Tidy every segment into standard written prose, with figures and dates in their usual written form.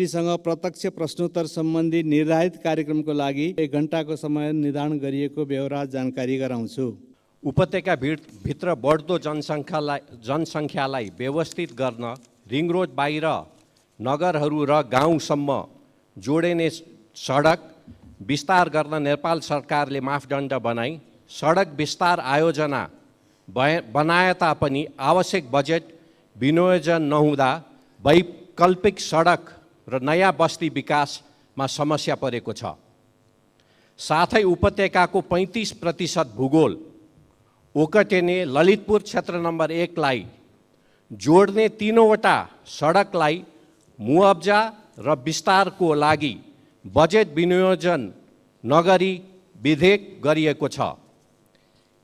मन्त्रीसँग प्रत्यक्ष प्रश्नोत्तर सम्बन्धी निर्धारित कार्यक्रमको लागि 1 घण्टाको समय निर्धारण गरिएको बेहोरा जानकारी गराउँछु। उपत्यका भित्र बढ्दो जनसङ्ख्यालाई व्यवस्थित गर्न रिङ रोड बाहिर नगरहरू र गाउँसम्म जोडिने सडक विस्तार गर्न नेपाल सरकारले मापदण्ड बनाई सडक विस्तार आयोजना बनाए तापनि आवश्यक बजेट विनियोजन नहुँदा वैकल्पिक सडक र नयाँ बस्ती विकासमा समस्या परेको छ। साथै उपत्यकाको 35% भूगोल ओकटेने ललितपुर क्षेत्र नम्बर 1 लाई जोड्ने 3वटा सडकलाई मुआब्जा र विस्तारको लागि बजेट विनियोजन नगरी विधेयक गरिएको छ।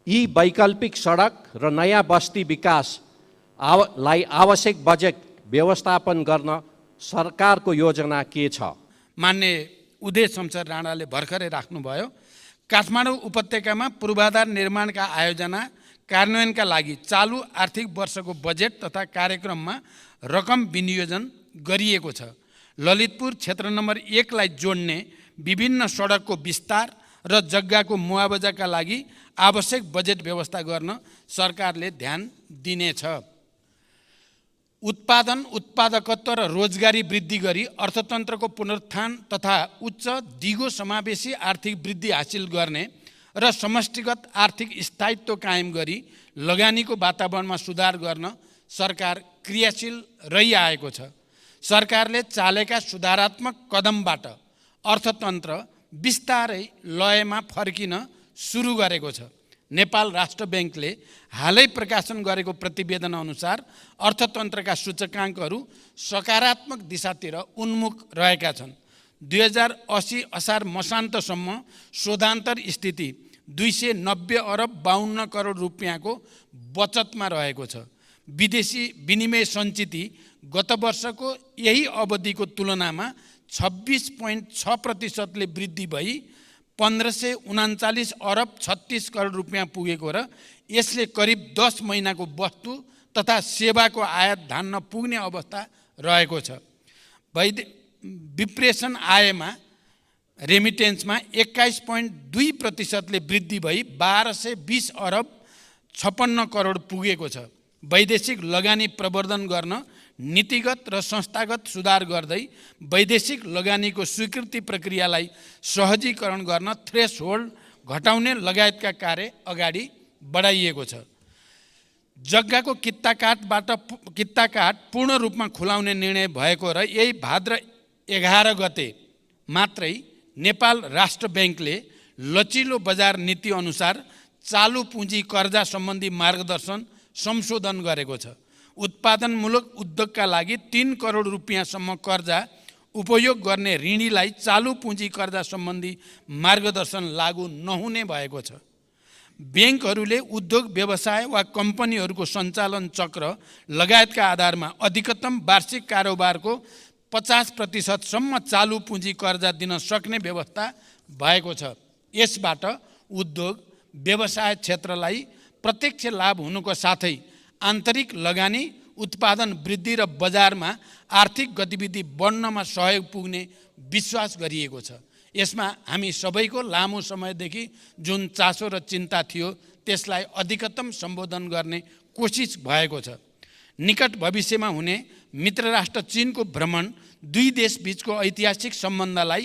यी वैकल्पिक सडक र नयाँ बस्ती विकासलाई आवश्यक बजेट व्यवस्थापन गर्न सरकारको योजना के छ? मान्य उदय शमशेर राणाले भर्खरै राख्नुभयो। काठमाडौँ उपत्यकामा पूर्वाधार निर्माणका आयोजना कार्यान्वयनका लागि चालु आर्थिक वर्षको बजेट तथा कार्यक्रममा रकम विनियोजन गरिएको छ। ललितपुर क्षेत्र नम्बर 1 लाई जोड्ने विभिन्न सडकको विस्तार र जग्गाको मुआवजाका लागि आवश्यक बजेट व्यवस्था गर्न सरकारले ध्यान दिनेछ। उत्पादन, उत्पादकत्व र रोजगारी वृद्धि गरी अर्थतन्त्रको पुनरुत्थान तथा उच्च दिगो समावेशी आर्थिक वृद्धि हासिल गर्ने र समष्टिगत आर्थिक स्थायित्व कायम गरी लगानीको वातावरणमा सुधार गर्न सरकार क्रियाशील रहिआएको छ। सरकारले चालेका सुधारात्मक कदमबाट अर्थतन्त्र बिस्तारै लयमा फर्किन सुरु गरेको छ। नेपाल राष्ट्र ब्याङ्कले हालै प्रकाशन गरेको प्रतिवेदन अनुसार अर्थतन्त्रका सूचकाङ्कहरू सकारात्मक दिशातिर उन्मुख रहेका छन्। 2080 असार मसान्तसम्म शोधान्तर स्थिति 290 अरब 52 करोड रुपियाँको बचतमा रहेको छ। विदेशी विनिमय सञ्चिति गत वर्षको यही अवधिको तुलनामा 26.6% वृद्धि भई 1539 अरब 36 करोड रुपियाँ पुगेको र यसले करिब 10 महिनाको वस्तु तथा सेवाको आयात धान्न पुग्ने अवस्था रहेको छ। विप्रेषण आयमा रेमिटेन्समा 21.2% वृद्धि भई 1220 अरब 56 करोड पुगेको छ। वैदेशिक लगानी प्रवर्धन गर्न नीतिगत र संस्थागत सुधार गर्दै वैदेशिक लगानीको स्वीकृति प्रक्रियालाई सहजीकरण गर्न थ्रेसहोल्ड घटाउने लगायतका कार्य अगाडि बढाइएको छ। जग्गाको कित्ताकाट पूर्ण रूपमा खुलाउने निर्णय भएको र यही भाद्र 11 गते मात्रै नेपाल राष्ट्र ब्याङ्कले लचिलो बजार नीति अनुसार चालु पुँजी कर्जा सम्बन्धी मार्गदर्शन संशोधन गरेको छ। उत्पादनमूलक उद्योगका लागि 3 करोड रुपियाँसम्म कर्जा उपयोग गर्ने ऋणीलाई चालु पुँजी कर्जा सम्बन्धी मार्गदर्शन लागू नहुने भएको छ। ब्याङ्कहरूले उद्योग व्यवसाय वा कम्पनीहरूको सञ्चालन चक्र लगायतका आधारमा अधिकतम वार्षिक कारोबारको 50% सम्म चालु पुँजी कर्जा दिन सक्ने व्यवस्था भएको छ। यसबाट उद्योग व्यवसाय क्षेत्रलाई प्रत्यक्ष लाभ हुनुको साथै आन्तरिक लगानी, उत्पादन वृद्धि र बजारमा आर्थिक गतिविधि बढ्नमा सहयोग पुग्ने विश्वास गरिएको छ। यसमा हामी सबैको लामो समयदेखि जुन चासो र चिन्ता थियो त्यसलाई अधिकतम सम्बोधन गर्ने कोसिस भएको छ। निकट भविष्यमा हुने मित्र राष्ट्र चीनको भ्रमण दुई देशबीचको ऐतिहासिक सम्बन्धलाई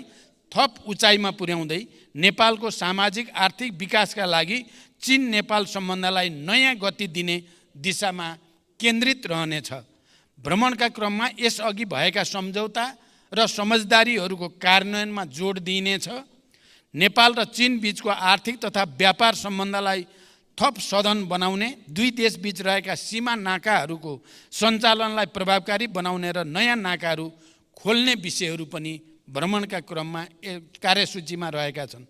थप उचाइमा पुर्याउँदै नेपालको सामाजिक आर्थिक विकासका लागि चीन नेपाल सम्बन्धलाई नयाँ गति दिने दिशामा केन्द्रित रहनेछ। भ्रमणका क्रममा यसअघि भएका सम्झौता र समझदारीहरूको कार्यान्वयनमा जोड दिइनेछ। नेपाल र चीन बीचको आर्थिक तथा व्यापार सम्बन्धलाई थप सधन बनाउने, दुई देशबीच रहेका सीमा नाकाहरूको सञ्चालनलाई प्रभावकारी बनाउने र नयाँ नाकाहरू खोल्ने विषयहरू पनि भ्रमणका क्रममा कार्यसूचीमा रहेका छन्।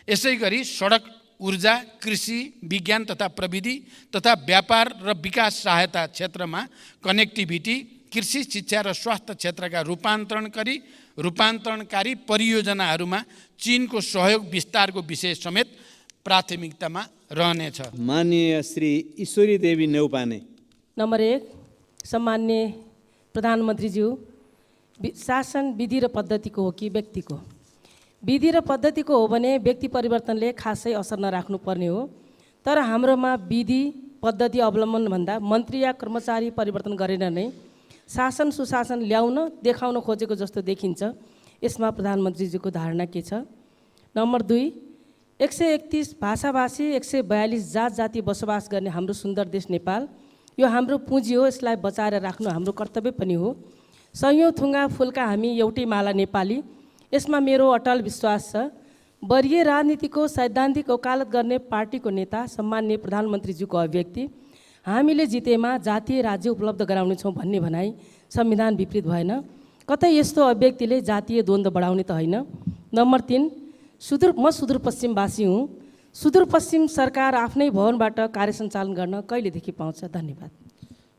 यसैगरी सडक, ऊर्जा, कृषि, विज्ञान तथा प्रविधि तथा व्यापार र विकास सहायता क्षेत्रमा कनेक्टिभिटी, कृषि, शिक्षा र स्वास्थ्य क्षेत्रका रूपान्तरणकारी परियोजनाहरूमा चीनको सहयोग विस्तारको विषय समेत प्राथमिकतामा रहनेछ। माननीय श्री ईश्वरी देवी नेउपाने। नम्बर 1, सम्मान्य प्रधानमन्त्रीज्यू, शासन विधि र पद्धतिको हो कि व्यक्तिको? विधि र पद्धतिको हो भने व्यक्ति परिवर्तनले खासै असर नराख्नुपर्ने हो। तर हाम्रोमा विधि पद्धति अवलम्बन भन्दा मन्त्री या कर्मचारी परिवर्तन गरेर नै शासन सुशासन ल्याउन देखाउन खोजेको जस्तो देखिन्छ। यसमा प्रधानमन्त्रीजीको धारणा के छ? नम्बर 2, 131 भाषाभाषी 142 जात जाति बसोबास गर्ने हाम्रो सुन्दर देश नेपाल, यो हाम्रो पुँजी हो, यसलाई बचाएर राख्नु हाम्रो कर्तव्य पनि हो। सयौँ थुङ्गा फुलका हामी एउटै माला नेपाली, यसमा मेरो अटल विश्वास छ। वरिय राजनीतिको सैद्धान्तिक वकालत गर्ने पार्टीको नेता सम्माननीय प्रधानमन्त्रीज्यूको अभिव्यक्ति हामीले जितेमा जातीय राज्य उपलब्ध गराउनेछौँ भन्ने भनाइ संविधान विपरीत भएन? कतै यस्तो अभिव्यक्तिले जातीय द्वन्द्व बढाउने त होइन? नम्बर 3, म सुदूरपश्चिमवासी हुँ। सुदूरपश्चिम सरकार आफ्नै भवनबाट कार्य सञ्चालन गर्न कहिलेदेखि पाउँछ? धन्यवाद।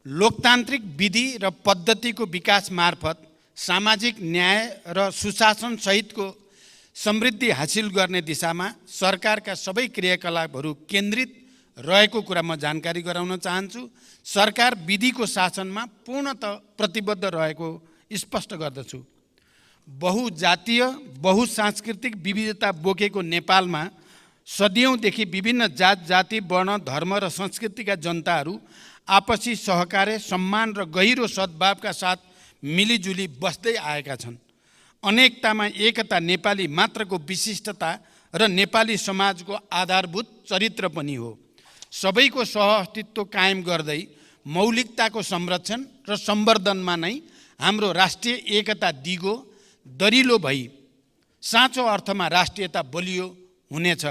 लोकतान्त्रिक विधि र पद्धतिको विकास मार्फत सामाजिक न्याय र सुशासन सहितको समृद्धि हासिल गर्ने दिशामा सरकारका सबै क्रियाकलापहरू केन्द्रित रहेको कुरा म जानकारी गराउन चाहन्छु। सरकार विधिको शासनमा पूर्णतः प्रतिबद्ध रहेको स्पष्ट गर्दछु। बहुजातीय बहुसांस्कृतिक विविधता बोकेको नेपालमा सदियौँदेखि विभिन्न जात जाति वर्ण धर्म र संस्कृतिका जनताहरू आपसी सहकार्य सम्मान र गहिरो सद्भावका साथ मिलिजुली बस्दै आएका छन्। अनेकतामा एकता नेपाली मात्रको विशिष्टता र नेपाली समाजको आधारभूत चरित्र पनि हो। सबैको सहअस्तित्व कायम गर्दै मौलिकताको संरक्षण र सम्वर्धनमा नै हाम्रो राष्ट्रिय एकता दिगो दरिलो भई साँचो अर्थमा राष्ट्रियता बलियो हुनेछ।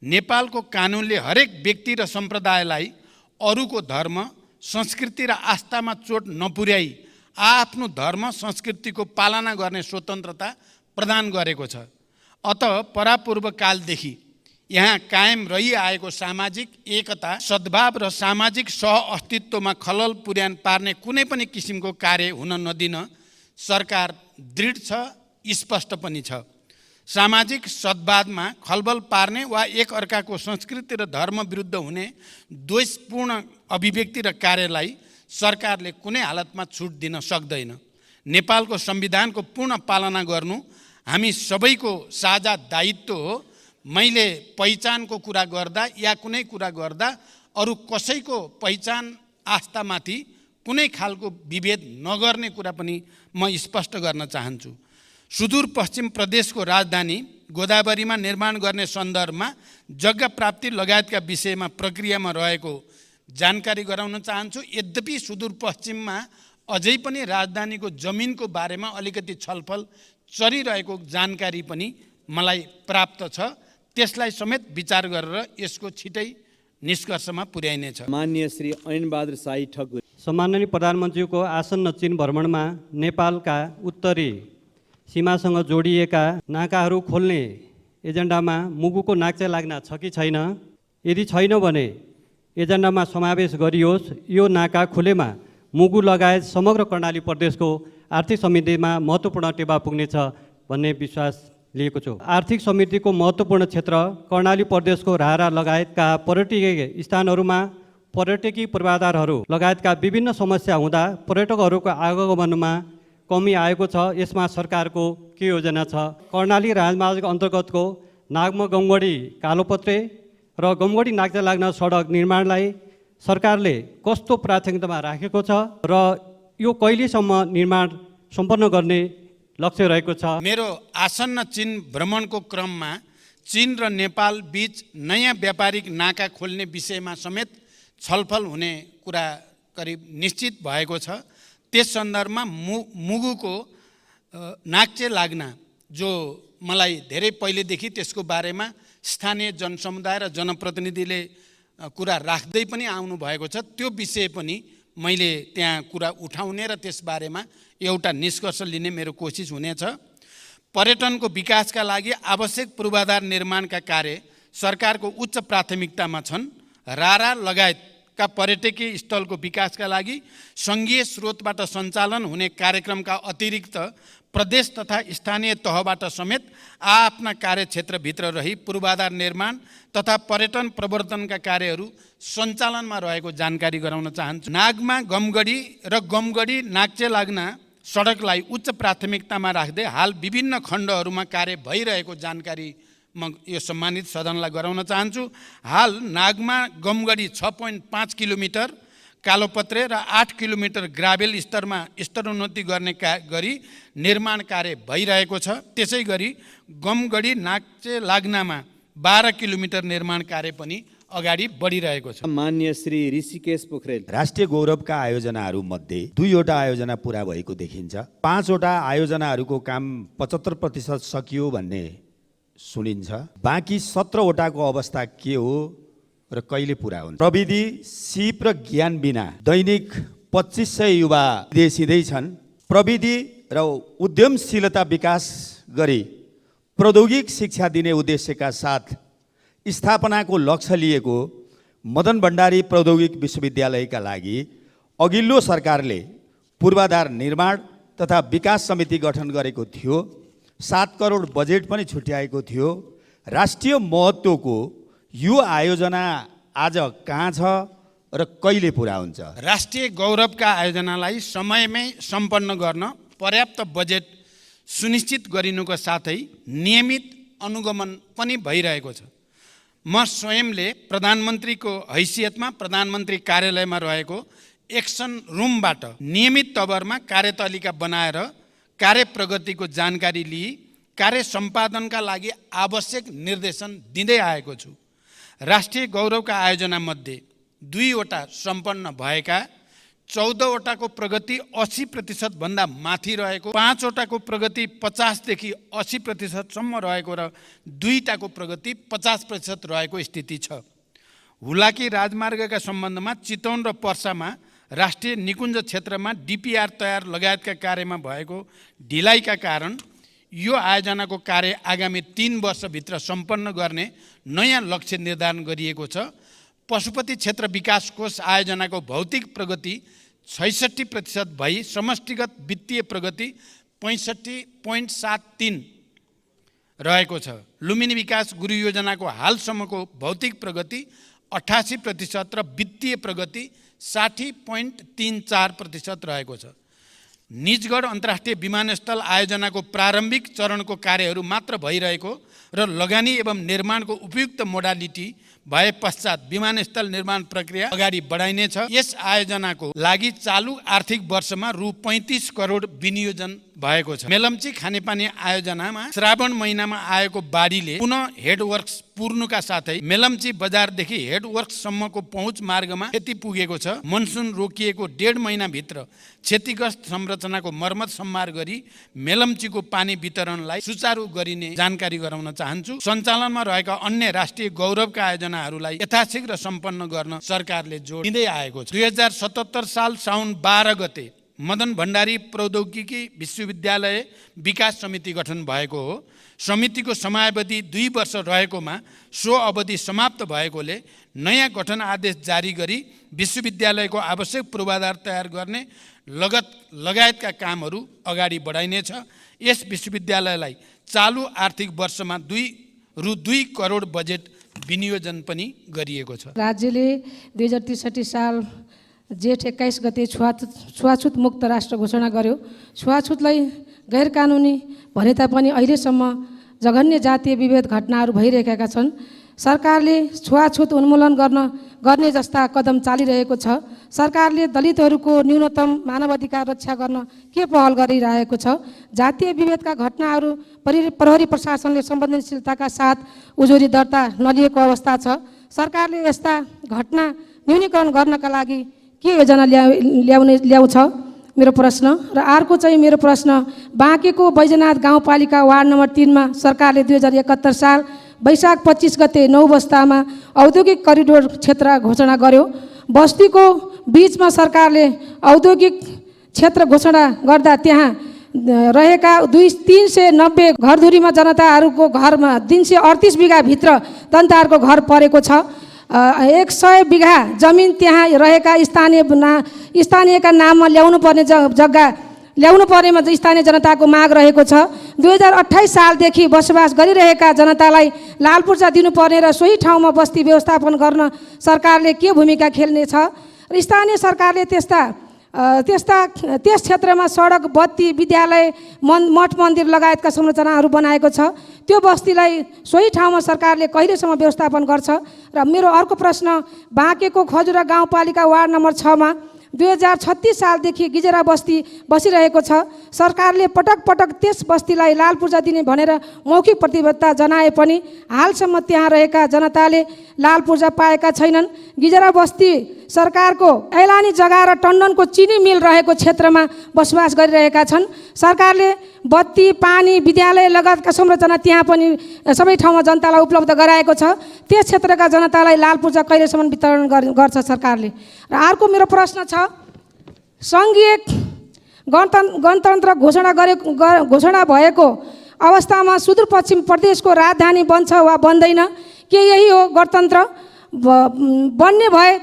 नेपालको कानुनले हरेक व्यक्ति र सम्प्रदायलाई अरूको धर्म संस्कृति र आस्थामा चोट नपुर्याई आफ्नो धर्म संस्कृतिको पालना गर्ने स्वतन्त्रता प्रदान गरेको छ। अत परापूर्व कालदेखि यहाँ कायम रहिआएको सामाजिक एकता सद्भाव र सामाजिक सहअस्तित्वमा खलल पुर्यान पार्ने कुनै पनि किसिमको कार्य हुन नदिन सरकार दृढ छ, स्पष्ट पनि छ। सामाजिक सद्भावमा खलबल पार्ने वा एक अर्काको संस्कृति र धर्म विरुद्ध हुने द्वेषपूर्ण अभिव्यक्ति र कार्यलाई सरकारले कुनै हालतमा छुट दिन सक्दैन। नेपालको संविधानको पूर्ण पालना गर्नु हामी सबैको साझा दायित्व हो। मैले पहिचानको कुरा गर्दा या कुनै कुरा गर्दा अरू कसैको पहिचान आस्थामाथि कुनै खालको विभेद नगर्ने कुरा पनि म स्पष्ट गर्न चाहन्छु। सुदूरपश्चिम प्रदेशको राजधानी गोदावरीमा निर्माण गर्ने सन्दर्भमा जग्गा प्राप्ति लगायतका विषयमा प्रक्रियामा रहेको जानकारी गराउन चाहन्छु। यद्यपि सुदूरपश्चिममा अझै पनि राजधानीको जमिनको बारेमा अलिकति छलफल चलिरहेको जानकारी पनि मलाई प्राप्त छ। त्यसलाई समेत विचार गरेर यसको छिटै निष्कर्षमा पुर्याइनेछ। माननीय श्री ऐनबहादुर शाही ठकुरी। सम्माननीय प्रधानमन्त्रीको आसन्न चीन भ्रमणमा नेपालका उत्तरी सीमासँग जोडिएका नाकाहरू खोल्ने एजेन्डामा मुगुको नाक्चा लाग्न छ कि छैन? यदि छैन भने एजेन्डामा समावेश गरियोस्। यो नाका खुलेमा मुगु लगायत समग्र कर्णाली प्रदेशको आर्थिक समृद्धिमा महत्त्वपूर्ण टेवा पुग्नेछ भन्ने विश्वास लिएको छु। आर्थिक समृद्धिको महत्त्वपूर्ण क्षेत्र कर्णाली प्रदेशको रारा लगायतका पर्यटकीय स्थानहरूमा पर्यटकीय पूर्वाधारहरू लगायतका विभिन्न समस्या हुँदा पर्यटकहरूको आगमनमा कमी आएको छ। यसमा सरकारको के योजना छ? कर्णाली राजमार्ग अन्तर्गतको नागमा गमगढी कालोपत्रे र गमगढी नाक्चा लाग्न सडक निर्माणलाई सरकारले कस्तो प्राथमिकतामा राखेको छ र यो कहिलेसम्म निर्माण सम्पन्न गर्ने लक्ष्य रहेको छ? मेरो आसन्न चीन भ्रमणको क्रममा चीन र नेपाल बीच नयाँ व्यापारिक नाका खोल्ने विषयमा समेत छलफल हुने कुरा करिब निश्चित भएको छ। त्यस सन्दर्भमा मुगुको नाक्चे लाग्न जो मलाई धेरै पहिलेदेखि त्यसको बारेमा स्थानीय जनसमुदाय र जनप्रतिनिधिले कुरा राख्दै पनि आउनु भएको छ। त्यो विषय पनि मैले त्यहाँ कुरा उठाउने र त्यसबारेमा एउटा निष्कर्ष लिने मेरो कोसिस हुनेछ। पर्यटनको विकासका लागि आवश्यक पूर्वाधार निर्माणका कार्य सरकारको उच्च प्राथमिकतामा छन्। रारा लगायतका पर्यटकीय स्थलको विकासका लागि सङ्घीय स्रोतबाट सञ्चालन हुने कार्यक्रमका अतिरिक्त प्रदेश तथा स्थानीय तहबाट समेत आफ्ना कार्यक्षेत्रभित्र रही पूर्वाधार निर्माण तथा पर्यटन प्रवर्धनका कार्यहरू सञ्चालनमा रहेको जानकारी गराउन चाहन्छु। नागमा गमगढी र गमगढी नाक्चे लाग्न सडकलाई उच्च प्राथमिकतामा राख्दै हाल विभिन्न खण्डहरूमा कार्य भइरहेको जानकारी म यो सम्मानित सदनलाई गराउन चाहन्छु। हाल नागमा गमगढी 6.5 किलोमिटर, कालोपत्रे र 8 किलोमिटर ग्राभेल स्तरमा स्तरोन्नति गर्ने गरी निर्माण कार्य भइरहेको छ। त्यसै गरी गमगढी नाक्चे लाग्नामा 12 किलोमिटर निर्माण कार्य पनि अगाडि बढिरहेको छ। मान्य श्री ऋषिकेश पोखरेल। राष्ट्रिय गौरवका आयोजनाहरू मध्ये 2वटा आयोजना पुरा भएको देखिन्छ। 5वटा आयोजनाहरूको काम 75% सकियो भन्ने सुनिन्छ। बाँकी 17वटाको अवस्था के हो र कहिले पुरा हुन्छ? प्रविधि, सिप र ज्ञान बिना दैनिक 2500 युवा विदेशिँदै छन्। प्रविधि र उद्यमशीलता विकास गरी प्रौद्योगिक शिक्षा दिने उद्देश्यका साथ स्थापनाको लक्ष्य लिएको मदन भण्डारी प्रौद्योगिक विश्वविद्यालयका लागि अघिल्लो सरकारले पूर्वाधार निर्माण तथा विकास समिति गठन गरेको थियो। 7 करोड बजेट पनि छुट्याएको थियो। राष्ट्रिय महत्त्वको यो आयोजना आज कहाँ छ र कहिले पुरा हुन्छ? राष्ट्रिय गौरवका आयोजनालाई समयमै सम्पन्न गर्न पर्याप्त बजेट सुनिश्चित गरिनुको साथै नियमित अनुगमन पनि भइरहेको छ। म स्वयंले प्रधानमन्त्रीको हैसियतमा प्रधानमन्त्री कार्यालयमा रहेको एक्सन रुमबाट नियमित तवरमा कार्यतालिका बनाएर कार्य प्रगतिको जानकारी लिई कार्य सम्पादनका लागि आवश्यक निर्देशन दिँदै आएको छु। राष्ट्रिय गौरवका आयोजना मध्ये 2वटा सम्पन्न भएका, 14वटाको प्रगति 80% भन्दा माथि रहेको, 5वटाको प्रगति 50 देखि 80% सम्म रहेको र 2टाको प्रगति 50% रहेको स्थिति छ। हुलाकी राजमार्गका सम्बन्धमा चितवन र पर्सामा राष्ट्रिय निकुञ्ज क्षेत्रमा डिपिआर तयार लगायतका कार्यमा भएको ढिलाइका कारण यो आयोजनाको कार्य आगामी 3 वर्षभित्र सम्पन्न गर्ने नयाँ लक्ष्य निर्धारण गरिएको छ। पशुपति क्षेत्र विकास कोष आयोजनाको भौतिक प्रगति 66% भई समष्टिगत वित्तीय प्रगति 65.73 रहेको छ। लुम्बिनी विकास गुरु योजनाको हालसम्मको भौतिक प्रगति 88% र वित्तीय प्रगति 60.34% रहेको छ। निजगढ अन्तर्राष्ट्रिय विमानस्थल आयोजनाको प्रारम्भिक चरणको कार्यहरू मात्र भइरहेको र लगानी एवं निर्माणको उपयुक्त मोडालिटी भए पश्चात विमानस्थल निर्माण प्रक्रिया अगाडि बढाइनेछ। यस आयोजनाको लागि चालु आर्थिक वर्षमा रु 35 करोड विनियोजन भएको छ। मेलम्ची खानेपानी आयोजनामा श्रावण महिनामा आएको बाढीले पुनः हेडवर्क्स पुर्नुका साथै मेलम्ची बजारदेखि हेडवर्क्ससम्मको पहुँच मार्गमा क्षति पुगेको छ। मनसुन रोकिएको 1.5 महिनाभित्र क्षतिग्रस्त संरचनाको मर्मत सम्मार गरी मेलम्चीको पानी वितरणलाई सुचारू गरिने जानकारी गराउन चाहन्छु। सञ्चालनमा रहेका अन्य राष्ट्रिय गौरवका आयोजनाहरूलाई यथाशीघ्र सम्पन्न गर्न सरकारले जोड दिँदै आएको छ। 2077 साल साउन 12 गते मदन भण्डारी प्रौद्योगिकी विश्वविद्यालय विकास समिति गठन भएको हो। समितिको समयावधि 2 वर्ष रहेकोमा सो अवधि समाप्त भएकोले नयाँ गठन आदेश जारी गरी विश्वविद्यालयको आवश्यक पूर्वाधार तयार गर्ने लगायतका कामहरू अगाडि बढाइनेछ। यस विश्वविद्यालयलाई चालु आर्थिक वर्षमा रु 2 करोड बजेट विनियोजन पनि गरिएको छ। राज्यले 2063 साल जेठ 21 गते छुवाछुत मुक्त राष्ट्र घोषणा गर्यो। छुवाछुतलाई गैर कानुनी भने तापनि अहिलेसम्म जघन्य जातीय विभेद घटनाहरू भइरहेका छन्। सरकारले छुवाछुत उन्मूलन गर्ने जस्ता कदम चालिरहेको छ। सरकारले दलितहरूको न्यूनतम मानवाधिकार रक्षा गर्न के पहल गरिरहेको छ? जातीय विभेदका घटनाहरू प्रहरी प्रशासनले संवेदनशीलताका साथ उजुरी दर्ता नलिएको अवस्था छ। सरकारले यस्ता घटना न्यूनीकरण गर्नका लागि के योजना ल्याउँछ मेरो प्रश्न। र अर्को चाहिँ मेरो प्रश्न, बाँकेको बैजनाथ गाउँपालिका वार्ड नम्बर 3 मा सरकारले 2071 साल वैशाख 25 गते 9 बस्तामा औद्योगिक करिडोर क्षेत्र घोषणा गर्यो। बस्तीको बीचमा सरकारले औद्योगिक क्षेत्र घोषणा गर्दा त्यहाँ रहेका 390 घरधुरीमा जनताहरूको घरमा 338 बिघा भित्र जनताहरूको घर परेको छ। 100 बिघा जमिन त्यहाँ रहेका स्थानीयका नाममा ल्याउनु पर्ने जग्गा ल्याउनु पर्नेमा स्थानीय जनताको माग रहेको छ। 2028 सालदेखि बसोबास गरिरहेका जनतालाई लाल पूर्जा दिनुपर्ने र सोही ठाउँमा बस्ती व्यवस्थापन गर्न सरकारले के भूमिका खेल्नेछ? र स्थानीय सरकारले त्यस्ता त्यस क्षेत्रमा सडक, बत्ती, विद्यालय, मठ मन्दिर लगायतका संरचनाहरू बनाएको छ। त्यो बस्तीलाई सोही ठाउँमा सरकारले कहिलेसम्म व्यवस्थापन गर्छ? र मेरो अर्को प्रश्न, बाँकेको खजुरा गाउँपालिका वार्ड नम्बर 6 मा 2036 सालदेखि गिजेरा बस्ती बसिरहेको छ। सरकारले पटक पटक त्यस बस्तीलाई लाल पूर्जा दिने भनेर मौखिक प्रतिबद्धता जनाए पनि हालसम्म त्यहाँ रहेका जनताले लाल पूर्जा पाएका छैनन्। गिजेरा बस्ती सरकारको ऐलानी जग्गा र टन्डनको चिनी मिल रहेको क्षेत्रमा बसोबास गरिरहेका छन्। सरकारले बत्ती, पानी, विद्यालय लगायतका संरचना त्यहाँ पनि सबै ठाउँमा जनतालाई उपलब्ध गराएको छ। त्यस क्षेत्रका जनतालाई लाल पूर्जा कहिलेसम्म वितरण गर्छ सरकारले? र अर्को मेरो प्रश्न छ, सङ्घीय गणतन्त्र घोषणा भएको अवस्थामा सुदूरपश्चिम प्रदेशको राजधानी बन्छ वा बन्दैन? के यही हो गणतन्त्र? बन्ने भए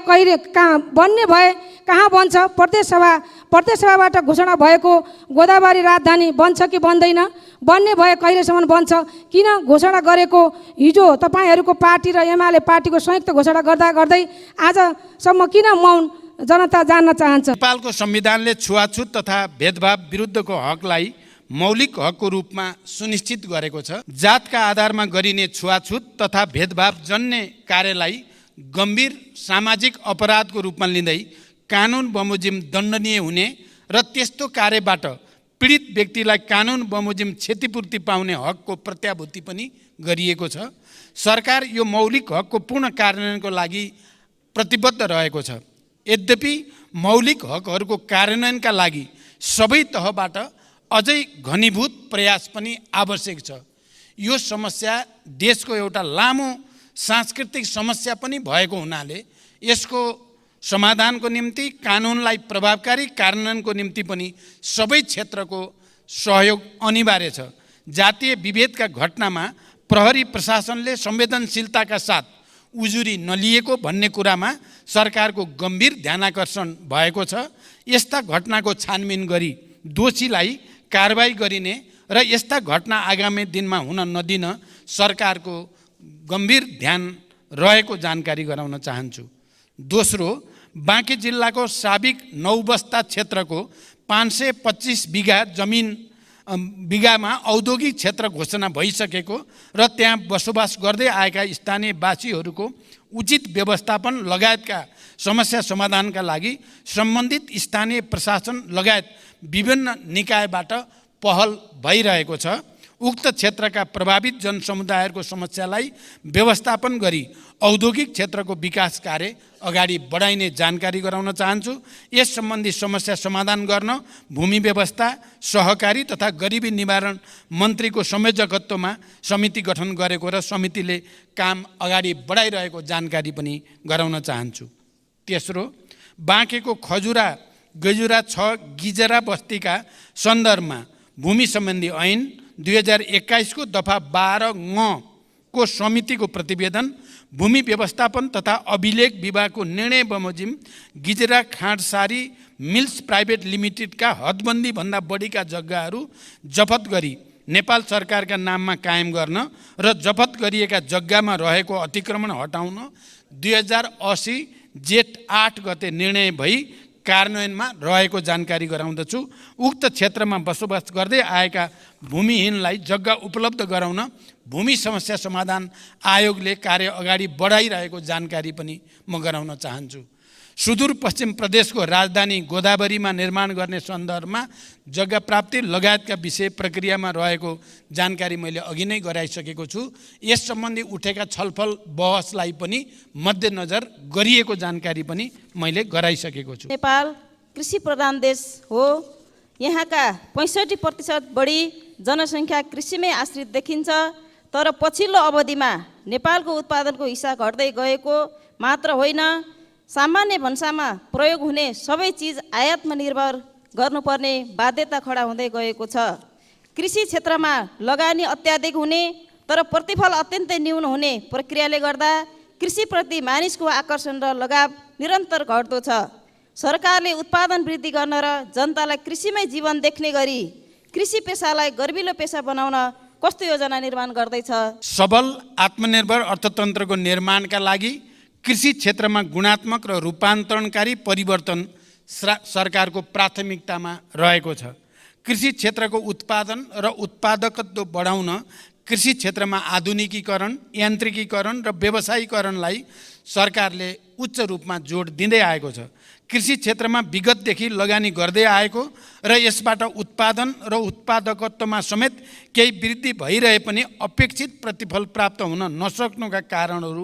कहाँ बन्छ? प्रदेश सभाबाट घोषणा भएको गोदावरी राजधानी बन्छ कि बन्दैन? बन्ने भए कहिलेसम्म बन्छ? किन घोषणा गरेको हिजो तपाईँहरूको पार्टी र एमाले पार्टीको संयुक्त घोषणा गर्दै आजसम्म किन मौन? जनता जान्न चाहन्छ। नेपालको संविधानले छुवाछुत तथा भेदभाव विरुद्धको हकलाई मौलिक हकको रूपमा सुनिश्चित गरेको छ। जातका आधारमा गरिने छुवाछुत तथा भेदभाव जन्य कार्यलाई गम्भीर सामाजिक अपराधको रूपमा लिँदै कानुन बमोजिम दण्डनीय हुने र त्यस्तो कार्यबाट पीडित व्यक्तिलाई कानुन बमोजिम क्षतिपूर्ति पाउने हकको प्रत्याभूति पनि गरिएको छ। सरकार यो मौलिक हकको पूर्ण कार्यान्वयनको लागि प्रतिबद्ध रहेको छ। यद्यपि मौलिक हकहरूको कार्यान्वयनका लागि सबै तहबाट अझै घनीभूत प्रयास पनि आवश्यक छ। यो समस्या देशको एउटा लामो सांस्कृतिक समस्या पनि भएको हुनाले यसको समाधानको निम्ति कानुनलाई प्रभावकारी कार्यान्वयनको निम्ति पनि सबै क्षेत्रको सहयोग अनिवार्य छ। जातीय विभेदका घटनामा प्रहरी प्रशासनले संवेदनशीलताका साथ उजुरी नलिएको भन्ने कुरामा सरकारको गम्भीर ध्यानाकर्षण भएको छ। यस्ता घटनाको छानबिन गरी दोषीलाई कारबाही गरिने र यस्ता घटना आगामी दिनमा हुन नदिन सरकारको गम्भीर ध्यान रहेको जानकारी गराउन चाहन्छु। दोस्रो, बाँके जिल्लाको साबिक नौबस्ता क्षेत्रको 525 बिघामा औद्योगिक क्षेत्र घोषणा भइसकेको र त्यहाँ बसोबास गर्दै आएका स्थानीयवासीहरूको उचित व्यवस्थापन लगायतका समस्या समाधानका लागि सम्बन्धित स्थानीय प्रशासन लगायत विभिन्न निकायबाट पहल भइरहेको छ। उक्त क्षेत्रका प्रभावित जनसमुदायहरूको समस्यालाई व्यवस्थापन गरी औद्योगिक क्षेत्रको विकास कार्य अगाडि बढाइने जानकारी गराउन चाहन्छु। यस सम्बन्धी समस्या समाधान गर्न भूमि व्यवस्था, सहकारी तथा गरिबी निवारण मन्त्रीको संयोजकत्वमा समिति गठन गरेको र समितिले काम अगाडि बढाइरहेको जानकारी पनि गराउन चाहन्छु। तेस्रो, बाँकेको खजुरा गजुरा 6 गिजेरा बस्तीका सन्दर्भमा भूमि सम्बन्धी ऐन 2021 को दफा 12 को समितिको प्रतिवेदन, भूमि व्यवस्थापन तथा अभिलेख विभागको निर्णय बमोजिम गिजेरा खाँडसारी मिल्स प्राइभेट लिमिटेडका हदबन्दी भन्दा बढीका जग्गाहरू जफत गरी नेपाल सरकारका नाममा कायम गर्न र जफत गरिएका जग्गामा रहेको अतिक्रमण हटाउन 2080 जेठ 8 गते निर्णय भई कार्यान्वयनमा रहेको जानकारी गराउँदछु। उक्त क्षेत्रमा बसोबास गर्दै आएका भूमिहीनलाई जग्गा उपलब्ध गराउन भूमि समस्या समाधान आयोगले कार्य अगाडि बढाइरहेको जानकारी पनि म गराउन चाहन्छु। सुदूरपश्चिम प्रदेशको राजधानी गोदावरीमा निर्माण गर्ने सन्दर्भमा जग्गा प्राप्ति लगायतका विषय प्रक्रियामा रहेको जानकारी मैले अघि नै गराइसकेको छु। यस सम्बन्धी उठेका छलफल बहसलाई पनि मध्यनजर गरिएको जानकारी पनि मैले गराइसकेको छु। नेपाल कृषि प्रधान देश हो। यहाँका 65% बढी जनसङ्ख्या कृषिमै आश्रित देखिन्छ। तर पछिल्लो अवधिमा नेपालको उत्पादनको हिस्सा घट्दै गएको मात्र होइन, सामान्य भन्सामा प्रयोग हुने सबै चिज आयातमा निर्भर गर्नुपर्ने बाध्यता खडा हुँदै गएको छ। कृषि क्षेत्रमा लगानी अत्याधिक हुने तर प्रतिफल अत्यन्तै न्यून हुने प्रक्रियाले गर्दा कृषिप्रति मानिसको आकर्षण र लगाव निरन्तर घट्दो छ। सरकारले उत्पादन वृद्धि गर्न र जनतालाई कृषिमै जीवन देख्ने गरी कृषि पेसालाई गर्विलो पेसा बनाउन कस्तो योजना निर्माण गर्दैछ? सबल आत्मनिर्भर अर्थतन्त्रको निर्माणका लागि कृषि क्षेत्रमा गुणात्मक र रूपान्तरणकारी परिवर्तन सरकारको प्राथमिकतामा रहेको छ। कृषि क्षेत्रको उत्पादन र उत्पादकत्व बढाउन कृषि क्षेत्रमा आधुनिकीकरण, यान्त्रिकीकरण र व्यवसायीकरणलाई सरकारले उच्च रूपमा जोड दिँदै आएको छ। कृषि क्षेत्रमा विगतदेखि लगानी गर्दै आएको र यसबाट उत्पादन र उत्पादकत्वमा समेत केही वृद्धि भइरहे पनि अपेक्षित प्रतिफल प्राप्त हुन नसक्नुका कारणहरू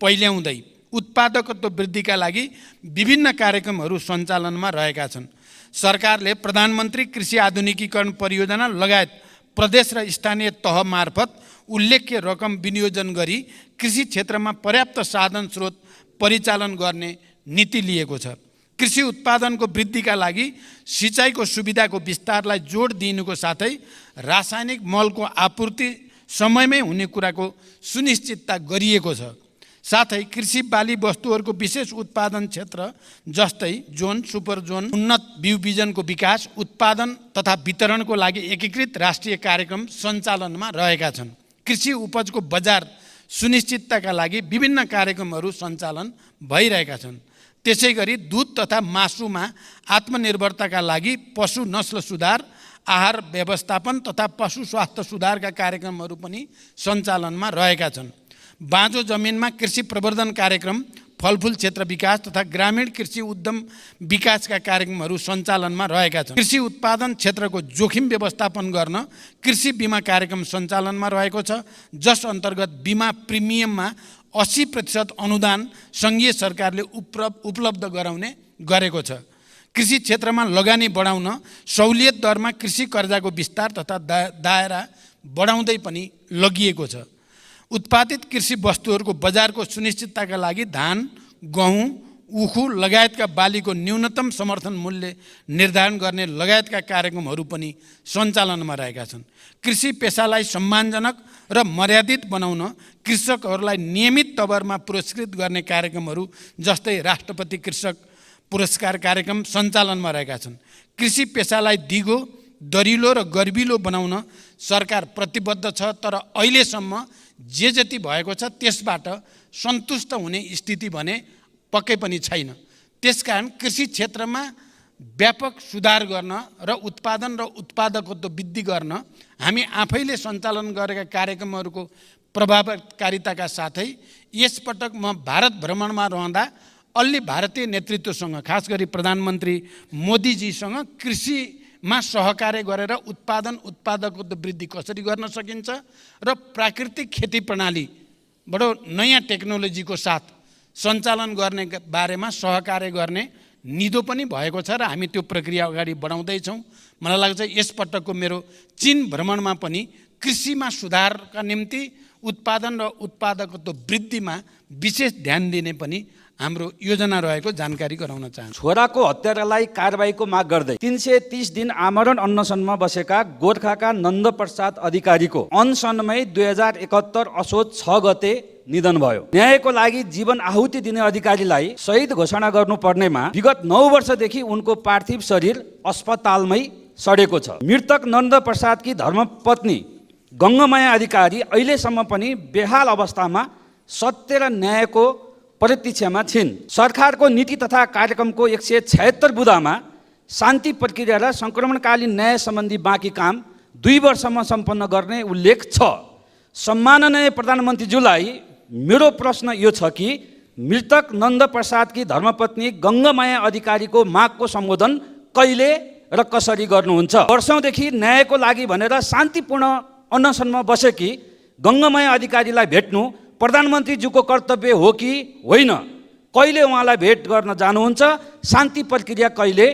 पहिल्याउँदै उत्पादकत्व वृद्धिका लागि विभिन्न कार्यक्रमहरू सञ्चालनमा रहेका छन्। सरकारले प्रधानमन्त्री कृषि आधुनिकीकरण परियोजना लगायत प्रदेश र स्थानीय तह मार्फत उल्लेख्य रकम विनियोजन गरी कृषि क्षेत्रमा पर्याप्त साधन स्रोत परिचालन गर्ने नीति लिएको छ। कृषि उत्पादनको वृद्धिका लागि सिँचाइको सुविधाको विस्तारलाई जोड दिनुको साथै रासायनिक मलको आपूर्ति समयमै हुने कुराको सुनिश्चितता गरिएको छ। साथै कृषि बाली वस्तुहरूको विशेष उत्पादन क्षेत्र जस्तै जोन, सुपर जोन, उन्नत बिउ बिजनको विकास, उत्पादन तथा वितरणको लागि एकीकृत राष्ट्रिय कार्यक्रम सञ्चालनमा रहेका छन्। कृषि उपजको बजार सुनिश्चितताका लागि विभिन्न कार्यक्रमहरू सञ्चालन भइरहेका छन्। त्यसै गरी दुध तथा मासुमा आत्मनिर्भरताका लागि पशु नस्ल सुधार, आहार व्यवस्थापन तथा पशु स्वास्थ्य सुधारका कार्यक्रमहरू पनि सञ्चालनमा रहेका छन्। बाँझो जमिनमा कृषि प्रवर्धन कार्यक्रम, फलफुल क्षेत्र विकास तथा ग्रामीण कृषि उद्यम विकासका कार्यक्रमहरू सञ्चालनमा रहेका छन्। कृषि उत्पादन क्षेत्रको जोखिम व्यवस्थापन गर्न कृषि बिमा कार्यक्रम सञ्चालनमा रहेको छ, जस अन्तर्गत बिमा प्रिमियममा 80% अनुदान सङ्घीय सरकारले उपलब्ध गराउने गरेको छ। कृषि क्षेत्रमा लगानी बढाउन सहुलियत दरमा कृषि कर्जाको विस्तार तथा दायरा बढाउँदै पनि लगिएको छ। उत्पादित कृषि वस्तुहरूको बजारको सुनिश्चितताका लागि धान, गहुँ, उखु लगायतका बालीको न्यूनतम समर्थन मूल्य निर्धारण गर्ने लगायतका कार्यक्रमहरू पनि सञ्चालनमा रहेका छन्। कृषि पेसालाई सम्मानजनक र मर्यादित बनाउन कृषकहरूलाई नियमित तवरमा पुरस्कृत गर्ने कार्यक्रमहरू जस्तै राष्ट्रपति कृषक पुरस्कार कार्यक्रम सञ्चालनमा रहेका छन्। कृषि पेसालाई दिगो, दरिलो र गर्विलो बनाउन सरकार प्रतिबद्ध छ, तर अहिलेसम्म जे जति भएको छ त्यसबाट सन्तुष्ट हुने स्थिति भने पक्कै पनि छैन। त्यसकारण कृषि क्षेत्रमा व्यापक सुधार गर्न र उत्पादन र उत्पादकत्व वृद्धि गर्न हामी आफैले सञ्चालन गरेका कार्यक्रमहरूको प्रभावकारिताका साथै यसपटक म भारत भ्रमणमा रहँदा अलि भारतीय नेतृत्वसँग, खास गरी प्रधानमन्त्री मोदीजीसँग कृषिमा सहकार्य गरेर उत्पादकत्व वृद्धि कसरी गर्न सकिन्छ र प्राकृतिक खेती प्रणाली बडो नयाँ टेक्नोलोजीको साथ सञ्चालन गर्ने बारेमा सहकार्य गर्ने निधो पनि भएको छ र हामी त्यो प्रक्रिया अगाडि बढाउँदैछौँ। मलाई लाग्छ यसपटकको मेरो चीन भ्रमणमा पनि कृषिमा सुधारका निम्ति उत्पादन र उत्पादकत्व वृद्धिमा विशेष ध्यान दिने पनि हाम्रो योजना रहेको जानकारी गराउन चाहन्छु। छोराको हत्यारालाई कारबाहीको माग गर्दै 330 दिन आमरण अनसनमा बसेका गोर्खाका नन्दप्रसाद अधिकारीको अनसनमै 2071 असोज 6 गते निधन भयो। न्यायको लागि जीवन आहुति दिने अधिकारीलाई शहीद घोषणा गर्नुपर्नेमा विगत 9 वर्षदेखि उनको पार्थिव शरीर अस्पतालमै सडेको छ। मृतक नन्दप्रसादकी धर्मपत्नी गङ्गमाया अधिकारी अहिलेसम्म पनि बेहाल अवस्थामा सत्य र न्यायको प्रतीक्षामा छिन्। सरकारको नीति तथा कार्यक्रमको 176 बुँदामा शान्ति प्रक्रिया र सङ्क्रमणकालीन न्याय सम्बन्धी बाँकी काम 2 वर्षमा सम्पन्न गर्ने उल्लेख छ। सम्माननीय प्रधानमन्त्रीज्यूलाई मेरो प्रश्न यो छ कि मृतक नन्दप्रसादकी धर्मपत्नी गङ्गमाया अधिकारीको मागको सम्बोधन कहिले र कसरी गर्नुहुन्छ? वर्षौँदेखि न्यायको लागि भनेर शान्तिपूर्ण अनसनमा बसेकी गङ्गमाया अधिकारीलाई भेट्नु प्रधानमन्त्रीज्यूको कर्तव्य हो कि होइन? कहिले उहाँलाई भेट गर्न जानुहुन्छ? शान्ति प्रक्रिया कहिले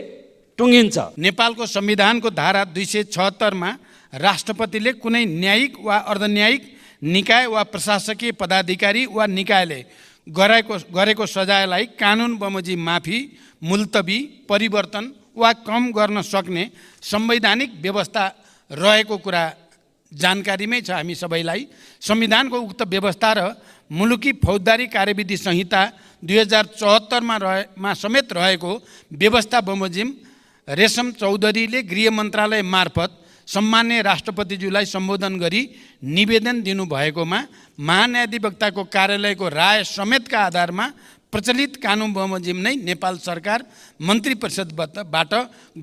टुङ्गिन्छ? नेपालको संविधानको धारा 276 राष्ट्रपतिले कुनै न्यायिक वा अर्धन्यायिक निकाय वा प्रशासकीय पदाधिकारी वा निकायले गरेको सजायलाई कानुन बमोजिम माफी, मुल्तवी, परिवर्तन वा कम गर्न सक्ने संवैधानिक व्यवस्था रहेको कुरा जानकारीमै छ हामी सबैलाई। संविधानको उक्त व्यवस्था र मुलुकी फौजदारी कार्यविधि संहिता 2074 मा समेत रहेको व्यवस्था बमोजिम रेशम चौधरीले गृह मन्त्रालय मार्फत सम्मान्य राष्ट्रपतिज्यूलाई सम्बोधन गरी निवेदन दिनुभएकोमा महान्यायाधिवक्ताको कार्यालयको राय समेतका आधारमा प्रचलित कानुन बमोजिम नै नेपाल सरकार मन्त्री परिषदबाट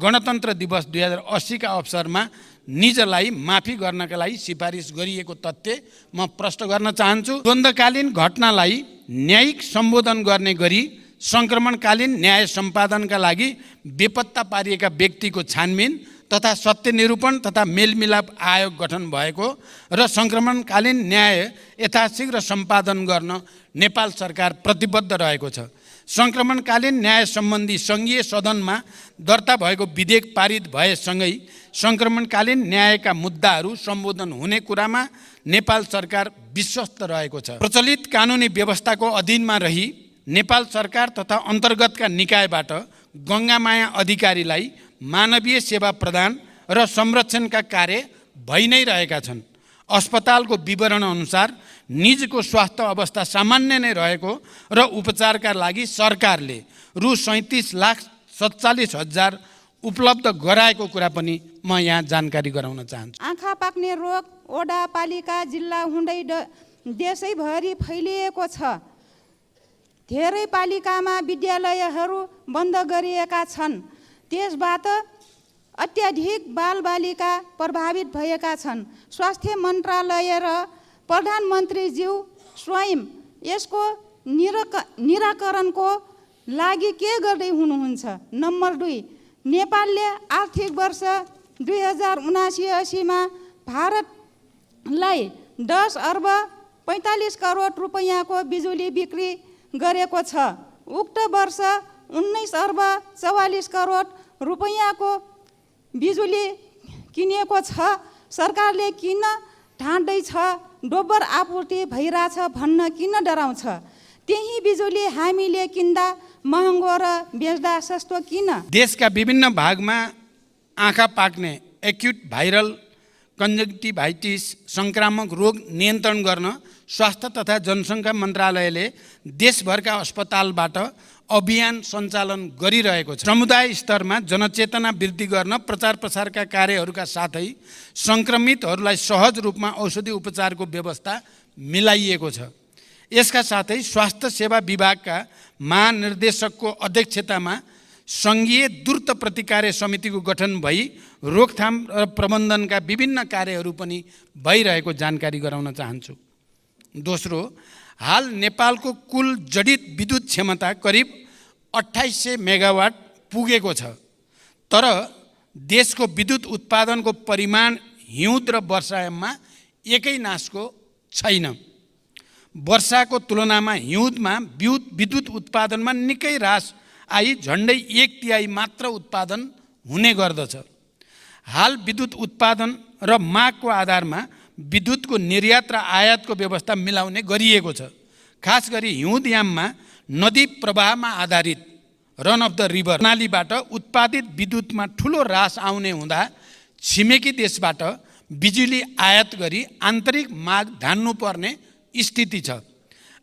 गणतन्त्र दिवस 2080 का अवसरमा निजलाई माफी गर्नका लागि सिफारिस गरिएको तथ्य म प्रश्न गर्न चाहन्छु। द्वन्द्वकालीन घटनालाई न्यायिक सम्बोधन गर्ने गरी सङ्क्रमणकालीन न्याय सम्पादनका लागि बेपत्ता पारिएका व्यक्तिको छानबिन तथा सत्य निरूपण तथा मेलमिलाप आयोग गठन भएको र सङ्क्रमणकालीन न्याय यथाशीघ्र सम्पादन गर्न नेपाल सरकार प्रतिबद्ध रहेको छ। सङ्क्रमणकालीन न्याय सम्बन्धी सङ्घीय सदनमा दर्ता भएको विधेयक पारित भएसँगै सङ्क्रमणकालीन न्यायका मुद्दाहरू सम्बोधन हुने कुरामा नेपाल सरकार विश्वस्त रहेको छ। प्रचलित कानुनी व्यवस्थाको अधीनमा रही नेपाल सरकार तथा अन्तर्गतका निकायबाट गङ्गामाया अधिकारीलाई मानवीय सेवा प्रदान र संरक्षणका कार्य भइ नै रहेका छन्। अस्पतालको विवरण अनुसार निजको स्वास्थ्य अवस्था सामान्य नै रहेको र उपचारका लागि सरकारले रु 37,47,000 उपलब्ध गराएको कुरा पनि म यहाँ जानकारी गराउन चाहन्छु। आँखा पाक्ने रोग ओडा पालिका जिल्ला हुँदै देशैभरि फैलिएको छ। धेरै पालिकामा विद्यालयहरू बन्द गरिएका छन्। त्यसबाट अत्याधिक बालबालिका प्रभावित भएका छन्। स्वास्थ्य मन्त्रालय र प्रधानमन्त्रीज्यू स्वयं यसको निराकरणको लागि के गर्दै हुनुहुन्छ? नम्बर 2, नेपालले आर्थिक वर्ष 2079-80 मा भारतलाई 10 अर्ब 45 करोड रुपैयाँको बिजुली बिक्री गरेको छ। उक्त वर्ष 19 अर्ब 44 करोड रुपैयाँको बिजुली किनेको छ। सरकारले किन ठान्दैछ डोबर आपूर्ति भइरहेछ भन्न किन डराउँछ? त्यही बिजुली हामीले किन्दा महँगो र बेच्दा सस्तो किन? देशका विभिन्न भागमा आँखा पाक्ने एक्युट भाइरल कन्जक्टिभाइटिस सङ्क्रामक रोग नियन्त्रण गर्न स्वास्थ्य तथा जनसङ्ख्या मन्त्रालयले देशभरका अस्पतालबाट अभियान सञ्चालन गरिरहेको छ। समुदाय स्तरमा जनचेतना वृद्धि गर्न प्रचार प्रसारका कार्यहरूका साथै सङ्क्रमितहरूलाई सहज रूपमा औषधि उपचारको व्यवस्था मिलाइएको छ। यसका साथै स्वास्थ्य सेवा विभागका महानिर्देशकको अध्यक्षतामा सङ्घीय द्रुत प्रतिकार्य समितिको गठन भई रोकथाम र प्रबन्धनका विभिन्न कार्यहरू पनि भइरहेको जानकारी गराउन चाहन्छु। दोस्रो, हाल नेपालको कुल जडित विद्युत क्षमता करिब 2800 मेगावाट पुगेको छ। तर देशको विद्युत उत्पादनको परिमाण हिउँद र वर्षायाममा एकै नासको छैन। वर्षाको तुलनामा हिउँदमा विद्युत उत्पादनमा निकै ह्रास आई झन्डै 1/3 मात्र उत्पादन हुने गर्दछ। हाल विद्युत उत्पादन र मागको आधारमा विद्युतको निर्यात र आयातको व्यवस्था मिलाउने गरिएको छ। खास गरी हिउँदयाममा नदी प्रवाहमा आधारित रन अफ द रिभर नालीबाट उत्पादित विद्युतमा ठुलो ह्रास आउने हुँदा छिमेकी देशबाट बिजुली आयात गरी आन्तरिक माग धान्नुपर्ने स्थिति छ।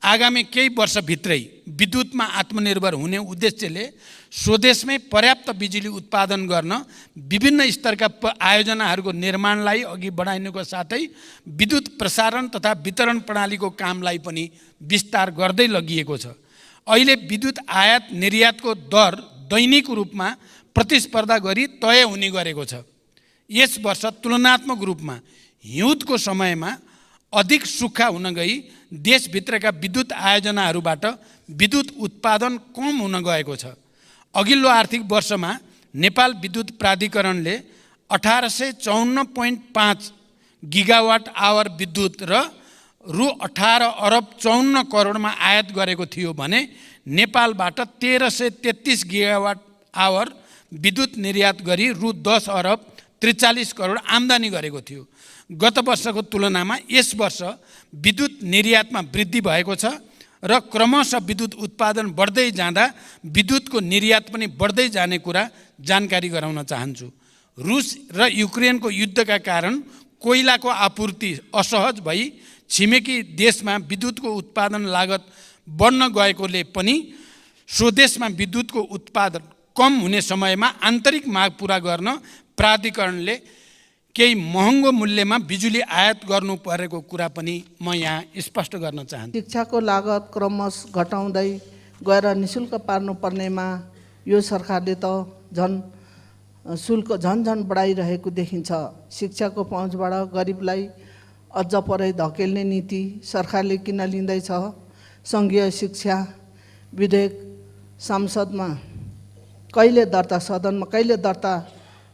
आगामी केही वर्षभित्रै विद्युतमा आत्मनिर्भर हुने उद्देश्यले स्वदेशमै पर्याप्त बिजुली उत्पादन गर्न विभिन्न स्तरका आयोजनाहरूको निर्माणलाई अघि बढाइनुको साथै विद्युत प्रसारण तथा वितरण प्रणालीको कामलाई पनि विस्तार गर्दै लगिएको छ। अहिले विद्युत आयात निर्यातको दर दैनिक रूपमा प्रतिस्पर्धा गरी तय हुने गरेको छ। यस वर्ष तुलनात्मक रूपमा हिउँदको समयमा अधिक सुक्खा हुन गई देशभित्रका विद्युत आयोजनाहरूबाट विद्युत उत्पादन कम हुन गएको छ। अघिल्लो आर्थिक वर्षमा नेपाल विद्युत प्राधिकरणले 1854.5 गिगावाट आवर विद्युत र रु 18 अर्ब 54 करोडमा आयात गरेको थियो भने नेपालबाट 1333 गिगावाट आवर विद्युत निर्यात गरी रु 10 अर्ब 43 करोड आम्दानी गरेको थियो। गत वर्षको तुलनामा यस वर्ष विद्युत निर्यातमा वृद्धि भएको छ र क्रमशः विद्युत उत्पादन बढ्दै जाँदा विद्युतको निर्यात पनि बढ्दै जाने कुरा जानकारी गराउन चाहन्छु। रुस र युक्रेनको युद्धका कारण कोइलाको आपूर्ति असहज भई छिमेकी देशमा विद्युतको उत्पादन लागत बढ्न गएकोले पनि स्वदेशमा विद्युतको उत्पादन कम हुने समयमा आन्तरिक माग पुरा गर्न प्राधिकरणले केही महँगो मूल्यमा बिजुली आयात गर्नु परेको कुरा पनि म यहाँ स्पष्ट गर्न चाहन्छु। शिक्षाको लागत क्रमशः घटाउँदै गएर निशुल्क पार्नुपर्नेमा यो सरकारले त शुल्क झन् बढाइरहेको देखिन्छ। शिक्षाको पहुँचबाट गरिबलाई अझ परै धकेल्ने नीति सरकारले किन लिँदैछ? सङ्घीय शिक्षा विधेयक संसदमा कहिले दर्ता, सदनमा कहिले दर्ता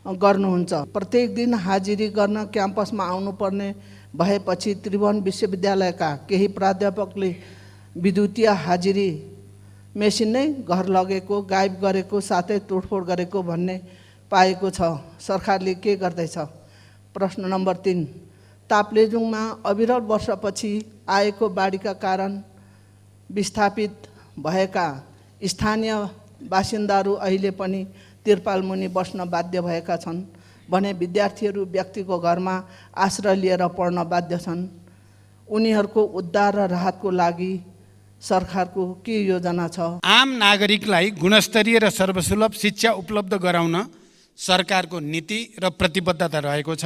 गर्नुहुन्छ? प्रत्येक दिन हाजिरी गर्न क्याम्पसमा आउनुपर्ने भएपछि त्रिभुवन विश्वविद्यालयका केही प्राध्यापकले विद्युतीय हाजिरी मेसिन नै घर लगेको, गायब गरेको, साथै तोडफोड गरेको भन्ने पाएको छ। सरकारले के गर्दैछ? प्रश्न नम्बर 3, ताप्लेजुङमा अविरल वर्षपछि आएको बाढीका कारण विस्थापित भएका स्थानीय बासिन्दाहरू अहिले पनि तिरपाल मुनि बस्न बाध्य भएका छन् भने विद्यार्थीहरू व्यक्तिको घरमा आश्रय लिएर पढ्न बाध्य छन्। उनीहरूको उद्धार र राहतको लागि सरकारको के योजना छ? आम नागरिकलाई गुणस्तरीय र सर्वसुलभ शिक्षा उपलब्ध गराउन सरकारको नीति र प्रतिबद्धता रहेको छ।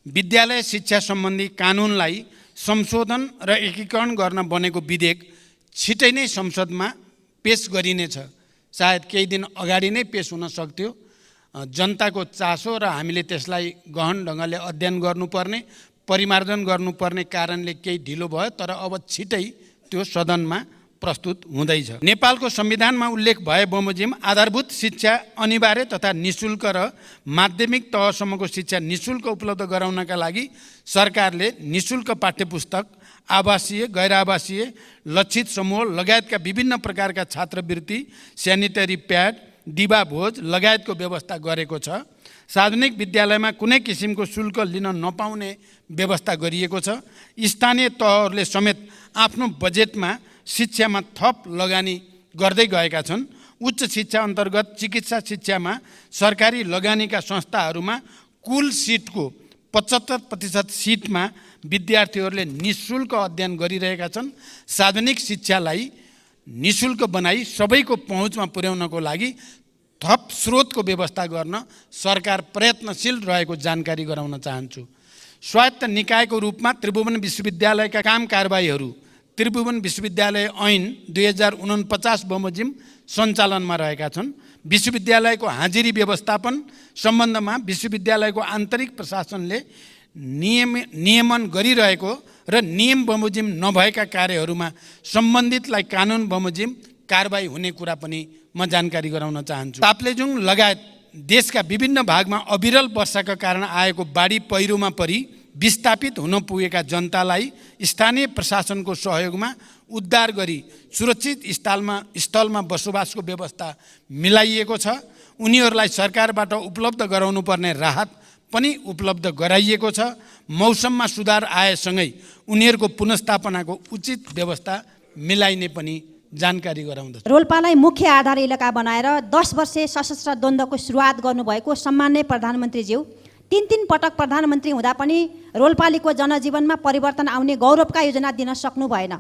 विद्यालय शिक्षा सम्बन्धी कानुनलाई संशोधन र एकीकरण गर्न बनेको विधेयक छिटै नै संसदमा पेश गरिनेछ। सायद केही दिन अगाडि नै पेश हुन सक्थ्यो। जनताको चासो र हामीले त्यसलाई गहन ढङ्गले अध्ययन गर्नुपर्ने, परिमार्जन गर्नुपर्ने कारणले केही ढिलो भयो, तर अब छिटै त्यो सदनमा प्रस्तुत हुँदैछ। नेपालको संविधानमा उल्लेख भए बमोजिम आधारभूत शिक्षा अनिवार्य तथा निशुल्क र माध्यमिक तहसम्मको शिक्षा निशुल्क उपलब्ध गराउनका लागि सरकारले निशुल्क पाठ्यपुस्तक, आवासीय, गैर आवासीय, लक्षित समूह लगायतका विभिन्न प्रकारका छात्रवृत्ति, स्यानिटरी प्याड, दिवा भोज लगायतको व्यवस्था गरेको छ। सार्वजनिक विद्यालयमा कुनै किसिमको शुल्क लिन नपाउने व्यवस्था गरिएको छ। स्थानीय तहहरूले समेत आफ्नो बजेटमा शिक्षामा थप लगानी गर्दै गएका छन्। उच्च शिक्षा अन्तर्गत चिकित्सा शिक्षामा सरकारी लगानीका संस्थाहरूमा कुल सिटको 75% सिटमा विद्यार्थीहरूले निशुल्क अध्ययन गरिरहेका छन्। सार्वजनिक शिक्षालाई निशुल्क बनाई सबैको पहुँचमा पुर्याउनको लागि थप स्रोतको व्यवस्था गर्न सरकार प्रयत्नशील रहेको जानकारी गराउन चाहन्छु। स्वायत्त निकायको रूपमा त्रिभुवन विश्वविद्यालयका काम कारबाहीहरू त्रिभुवन विश्वविद्यालय ऐन 2049 बमोजिम सञ्चालनमा रहेका छन्। विश्वविद्यालयको हाजिरी व्यवस्थापन सम्बन्धमा विश्वविद्यालयको आन्तरिक प्रशासनले नियमन गरिरहेको र नियम बमोजिम नभएका कार्यहरूमा सम्बन्धितलाई कानुन बमोजिम कारबाही हुने कुरा पनि म जानकारी गराउन चाहन्छु। ताप्लेजुङ लगायत देशका विभिन्न भागमा अविरल वर्षाका कारण आएको बाढी पहिरोमा परि विस्थापित हुन पुगेका जनतालाई स्थानीय प्रशासनको सहयोगमा उद्धार गरी सुरक्षित स्थलमा बसोबासको व्यवस्था मिलाइएको छ। उनीहरूलाई सरकारबाट उपलब्ध गराउनुपर्ने राहत पनि उपलब्ध गराइएको छ। मौसममा सुधार आएसँगै उनीहरूको पुनर्स्थापनाको उचित व्यवस्था मिलाइने पनि जानकारी गराउँदछ। रोल्पालाई मुख्य आधार इलाका बनाएर 10 वर्षे सशस्त्र द्वन्द्वको सुरुवात गर्नुभएको सम्माननीय प्रधानमन्त्रीज्यू 3 पटक प्रधानमन्त्री हुँदा पनि रोल्पालीको जनजीवनमा परिवर्तन आउने गौरवका योजना दिन सक्नु भएन।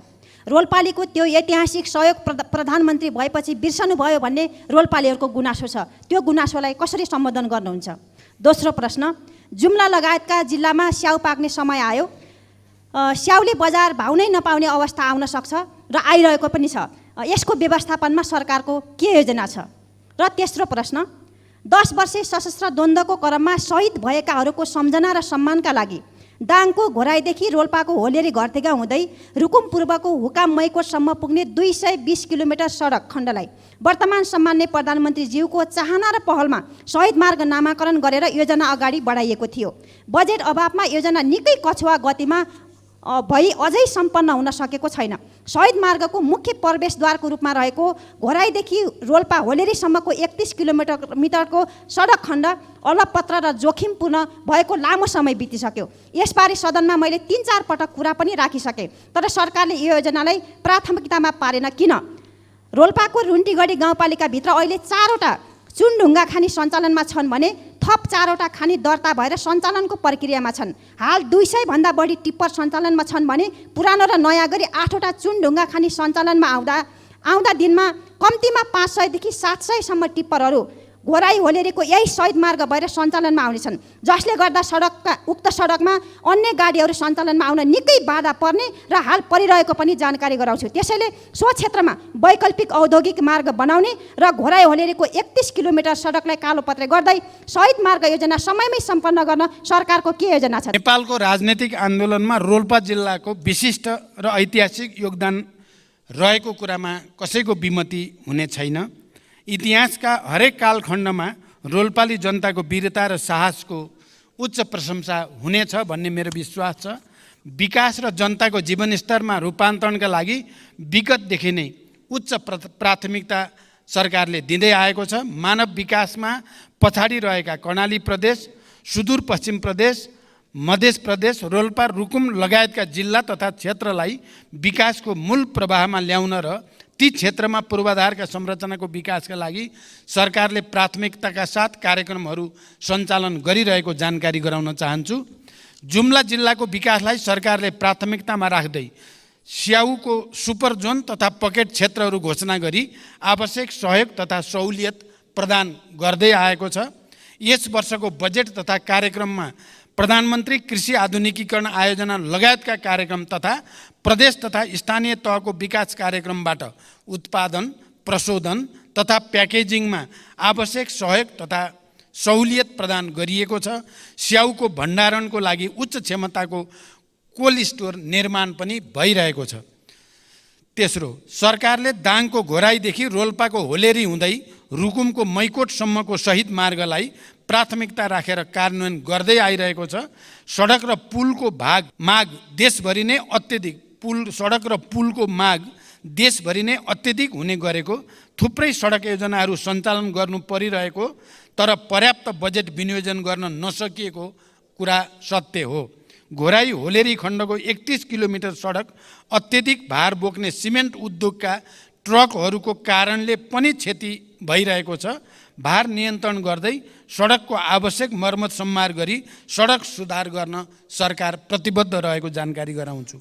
रोल्पालीको त्यो ऐतिहासिक सहयोग प्रधानमन्त्री भएपछि बिर्सनुभयो भन्ने रोल्पालीहरूको गुनासो छ। त्यो गुनासोलाई कसरी सम्बोधन गर्नुहुन्छ? दोस्रो प्रश्न, जुम्ला लगायतका जिल्लामा स्याउ पाक्ने समय आयो। स्याउले बजार भाउ नै नपाउने अवस्था आउन सक्छ र आइरहेको पनि छ। यसको व्यवस्थापनमा सरकारको के योजना छ? र तेस्रो प्रश्न, 10 वर्षे सशस्त्र द्वन्द्वको क्रममा शहीद भएकाहरूको सम्झना र सम्मानका लागि दाङको घोराईदेखि रोल्पाको होलेरी घरतेगा हुँदै रुकुम पूर्वको हुकाम मैकोटसम्म पुग्ने 220 किलोमिटर सडक खण्डलाई वर्तमान सम्माननीय प्रधानमन्त्रीज्यूको चाहना र पहलमा शहीद मार्ग नामाकरण गरेर योजना अगाडि बढाइएको थियो। बजेट अभावमा योजना निकै कछुवा गतिमा भई अझै सम्पन्न हुन सकेको छैन। शहीद मार्गको मुख्य प्रवेशद्वारको रूपमा रहेको घोराईदेखि रोल्पा होलेरीसम्मको 31 किलोमिटरको सडक खण्ड अलपत्र र जोखिमपूर्ण भएको लामो समय बितिसक्यो। यसबारे सदनमा मैले 3-4 पटक कुरा पनि राखिसकेँ, तर सरकारले यो योजनालाई प्राथमिकतामा पारेन किन? रोल्पाको रुन्टीगढी गाउँपालिकाभित्र अहिले 4वटा चुनढुङ्गा खानी सञ्चालनमा छन् भने थप 4वटा खानी दर्ता भएर सञ्चालनको प्रक्रियामा छन्। हाल 200 भन्दा बढी टिप्पर सञ्चालनमा छन् भने पुरानो र नयाँ गरी 8वटा चुनढुङ्गा खानी सञ्चालनमा आउँदा दिनमा कम्तीमा 500 देखि 700 सम्म टिप्परहरू घोराई होलेरीको यही शहीद मार्ग भएर सञ्चालनमा आउनेछन्, जसले गर्दा उक्त सडकमा अन्य गाडीहरू सञ्चालनमा आउन निकै बाधा पर्ने र हाल परिरहेको पनि जानकारी गराउँछु। त्यसैले सो क्षेत्रमा वैकल्पिक औद्योगिक मार्ग बनाउने र घोराई होलेरीको 31 किलोमिटर सडकलाई कालोपत्रे गर्दै शहीद मार्ग योजना समयमै सम्पन्न गर्न सरकारको के योजना छ? नेपालको राजनैतिक आन्दोलनमा रोल्पा जिल्लाको विशिष्ट र ऐतिहासिक योगदान रहेको कुरामा कसैको विमति हुने छैन। इतिहासका हरेक कालखण्डमा रोल्पाली जनताको वीरता र साहसको उच्च प्रशंसा हुनेछ भन्ने मेरो विश्वास छ। विकास र जनताको जीवनस्तरमा रूपान्तरणका लागि विगतदेखि नै उच्च प्राथमिकता सरकारले दिँदै आएको छ। मानव विकासमा पछाडि रहेका कर्णाली प्रदेश, सुदूरपश्चिम प्रदेश, मध्य प्रदेश, रोल्पा, रुकुम लगायतका जिल्ला तथा क्षेत्रलाई विकासको मूल प्रवाहमा ल्याउन र ती क्षेत्रमा पूर्वाधारका संरचनाको विकासका लागि सरकारले प्राथमिकताका साथ कार्यक्रमहरू सञ्चालन गरिरहेको जानकारी गराउन चाहन्छु। जुम्ला जिल्लाको विकासलाई सरकारले प्राथमिकतामा राख्दै स्याउको सुपर जोन तथा पकेट क्षेत्रहरू घोषणा गरी आवश्यक सहयोग तथा सहुलियत प्रदान गर्दै आएको छ। यस वर्षको बजेट तथा कार्यक्रममा प्रधानमन्त्री कृषि आधुनिकीकरण आयोजना लगायतका कार्यक्रम तथा प्रदेश तथा स्थानीय तहको विकास कार्यक्रमबाट उत्पादन, प्रशोधन तथा प्याकेजिङमा आवश्यक सहयोग तथा सहुलियत प्रदान गरिएको छ। स्याउको भण्डारणको लागि उच्च क्षमताको कोल्ड स्टोर निर्माण पनि भइरहेको छ। तेस्रो, सरकारले दाङको घोराईदेखि रोल्पाको होलेरी हुँदै रुकुमको मैकोटसम्मको शहीद मार्गलाई प्राथमिकता राखेर कार्यान्वयन गर्दै आइरहेको छ। सडक र पुलको माग देशभरि नै अत्यधिक हुने गरेको, थुप्रै सडक योजनाहरू सञ्चालन गर्नु परिरहेको तर पर्याप्त बजेट विनियोजन गर्न नसकिएको कुरा सत्य हो। घोराई होलेरी खण्डको 31 किलोमिटर सडक अत्यधिक भार बोक्ने सिमेन्ट उद्योगका ट्रकहरूको कारणले पनि क्षति भइरहेको छ। भार नियन्त्रण गर्दै सडकको आवश्यक मर्मत सम्मार गरी सडक सुधार गर्न सरकार प्रतिबद्ध रहेको जानकारी गराउँछु।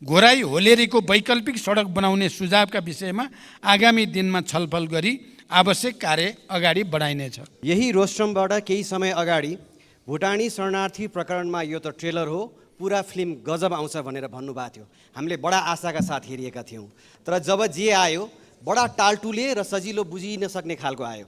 घोराई होलेरीको वैकल्पिक सडक बनाउने सुझावका विषयमा आगामी दिनमा छलफल गरी आवश्यक कार्य अगाडि बढाइनेछ। यही रोस्ट्रमबाट केही समय अगाडि भुटानी शरणार्थी प्रकरणमा यो त ट्रेलर हो, पुरा फिल्म गजब आउँछ भनेर भन्नुभएको थियो। हामीले बडा आशाका साथ हेरिएका थियौँ, तर जब जे आयो बडा टालटुले र सजिलो बुझिन सक्ने खालको आयो।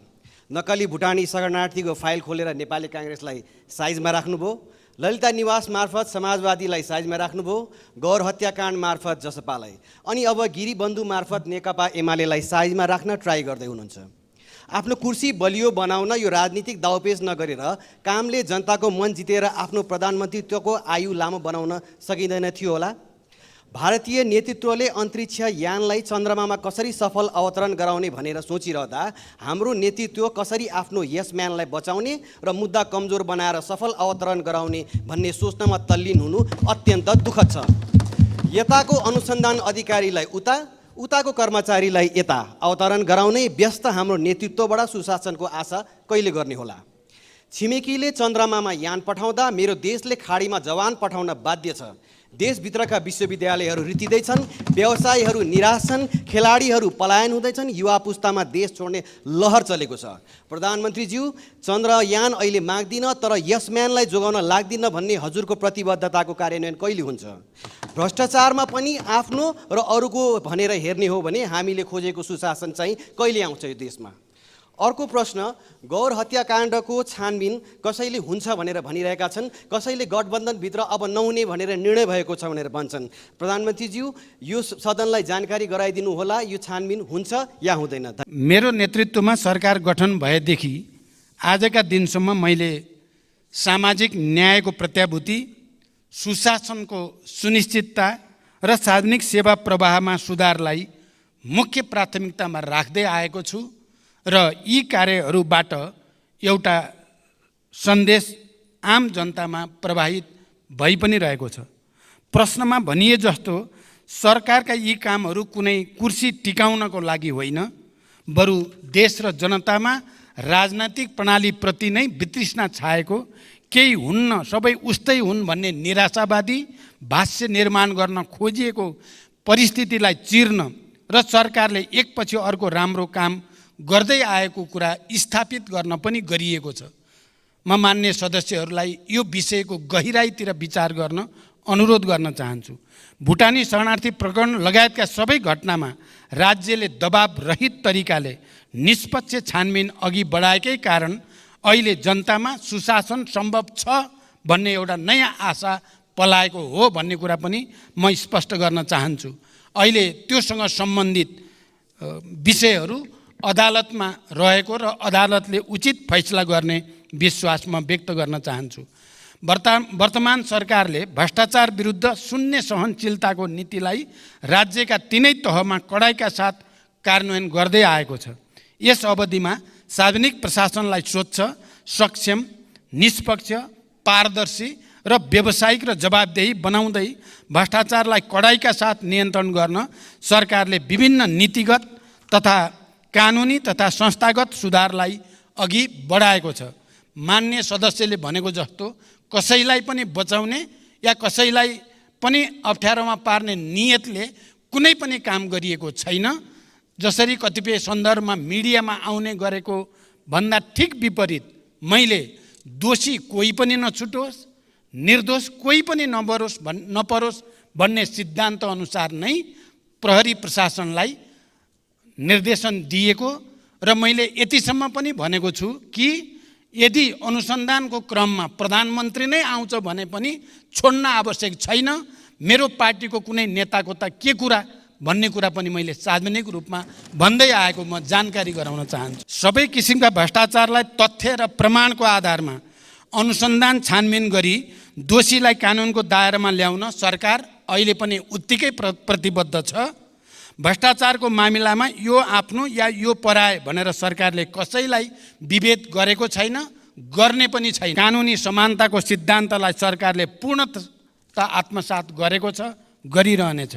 नक्कली भुटानी शरणार्थीको फाइल खोलेर नेपाली काङ्ग्रेसलाई साइजमा राख्नुभयो, ललिता निवास मार्फत समाजवादीलाई साइजमा राख्नुभयो, गौर हत्याकाण्ड मार्फत जसपालाई, अनि अब गिरिबन्धु मार्फत नेकपा एमालेलाई साइजमा राख्न ट्राई गर्दै हुनुहुन्छ। आफ्नो कुर्सी बलियो बनाउन यो राजनीतिक दाउपेच नगरेर कामले जनताको मन जितेर आफ्नो प्रधानमन्त्रीत्वको आयु लामो बनाउन सकिँदैन थियो होला? भारतीय नेतृत्वले अन्तरिक्ष यानलाई चन्द्रमामा कसरी सफल अवतरण गराउने भनेर सोचिरहँदा हाम्रो नेतृत्व कसरी आफ्नो यसम्यानलाई बचाउने र मुद्दा कमजोर बनाएर सफल अवतरण गराउने भन्ने सोच्नमा तल्लीन हुनु अत्यन्त दुःखद छ। यताको अनुसन्धान अधिकारीलाई उताको कर्मचारीलाई यता अवतरण गराउने व्यस्त हाम्रो नेतृत्वबाट सुशासनको आशा कहिले गर्ने होला? छिमेकीले चन्द्रमामा यान पठाउँदा मेरो देशले खाडीमा जवान पठाउन बाध्य छ। देशभित्रका विश्वविद्यालयहरू रित्तिँदैछन्, व्यवसायीहरू निराश छन्, खेलाडीहरू पलायन हुँदैछन्, युवा पुस्तामा देश छोड्ने लहर चलेको छ। प्रधानमन्त्रीज्यू, चन्द्रयान अहिले माग्दिन तर यसम्यानलाई जोगाउन लाग्दिन भन्ने हजुरको प्रतिबद्धताको कार्यान्वयन कहिले हुन्छ? भ्रष्टाचारमा पनि आफ्नो र अरूको भनेर हेर्ने हो भने हामीले खोजेको सुशासन चाहिँ कहिले आउँछ यो देशमा? अर्को प्रश्न, गौर हत्याकाण्डको छानबिन कसैले हुन्छ भनेर भनिरहेका छन्, कसैले गठबन्धनभित्र अब नहुने भनेर निर्णय भएको छ भनेर भन्छन्। प्रधानमन्त्रीज्यू, यो सदनलाई जानकारी गराइदिनु होला, यो छानबिन हुन्छ या हुँदैन? मेरो नेतृत्वमा सरकार गठन भएदेखि आजका दिनसम्म मैले सामाजिक न्यायको प्रत्याभूति, सुशासनको सुनिश्चितता र सार्वजनिक सेवा प्रवाहमा सुधारलाई मुख्य प्राथमिकतामा राख्दै आएको छु र यी कार्यहरूबाट एउटा सन्देश आम जनतामा प्रवाहित भइ पनि रहेको छ। प्रश्नमा भनिए जस्तो सरकारका यी कामहरू कुनै कुर्सी टिकाउनको लागि होइन, बरु देश र जनतामा राजनैतिक प्रणालीप्रति नै वितृष्णा छाएको, केही हुन्न सबै उस्तै हुन् भन्ने निराशावादी भाष्य निर्माण गर्न खोजिएको परिस्थितिलाई चिर्न र सरकारले एकपछि अर्को राम्रो काम गर्दै आएको कुरा स्थापित गर्न पनि गरिएको छ। म मान्य सदस्यहरूलाई यो विषयको गहिराईतिर विचार गर्न अनुरोध गर्न चाहन्छु। भुटानी शरणार्थी प्रकरण लगायतका सबै घटनामा राज्यले दबाब रहित तरिकाले निष्पक्ष छानबिन अघि बढाएकै कारण अहिले जनतामा सुशासन सम्भव छ भन्ने एउटा नयाँ आशा पलाएको हो भन्ने कुरा पनि म स्पष्ट गर्न चाहन्छु। अहिले त्योसँग सम्बन्धित विषयहरू अदालतमा रहेको र अदालतले उचित फैसला गर्ने विश्वास म व्यक्त गर्न चाहन्छु। वर्तमान सरकारले भ्रष्टाचार विरुद्ध शून्य सहनशीलताको नीतिलाई राज्यका तीनै तहमा कडाइका साथ कार्यान्वयन गर्दै आएको छ। यस अवधिमा सार्वजनिक प्रशासनलाई स्वच्छ, सक्षम, निष्पक्ष, पारदर्शी र व्यावसायिक र जवाबदेही बनाउँदै भ्रष्टाचारलाई कडाइका साथ नियन्त्रण गर्न सरकारले विभिन्न नीतिगत तथा कानुनी तथा संस्थागत सुधारलाई अघि बढाएको छ। मान्य सदस्यले भनेको जस्तो कसैलाई पनि बचाउने या कसैलाई पनि अप्ठ्यारोमा पार्ने नियतले कुनै पनि काम गरिएको छैन। जसरी कतिपय सन्दर्भमा मिडियामा आउने गरेको भन्दा ठिक विपरीत मैले दोषी कोही पनि नछुटोस्, निर्दोष कोही पनि नपरोस् भन्ने सिद्धान्त अनुसार नै प्रहरी प्रशासनलाई निर्देशन दिएको र मैले यतिसम्म पनि भनेको छु कि यदि अनुसन्धानको क्रममा प्रधानमन्त्री नै आउँछ भने पनि छोड्न आवश्यक छैन। मेरो पार्टीको कुनै नेताको त के कुरा भन्ने कुरा पनि मैले सार्वजनिक रूपमा भन्दै आएको म जानकारी गराउन चाहन्छु। सबै किसिमका भ्रष्टाचारलाई तथ्य र प्रमाणको आधारमा अनुसन्धान छानबिन गरी दोषीलाई कानुनको दायरामा ल्याउन सरकार अहिले पनि उत्तिकै प्रतिबद्ध छ। भ्रष्टाचारको मामिलामा यो आफ्नो या यो पराए भनेर सरकारले कसैलाई विभेद गरेको छैन, गर्ने पनि छैन। कानुनी समानताको सिद्धान्तलाई सरकारले पूर्णतः आत्मसात गरेको छ, गरिरहनेछ।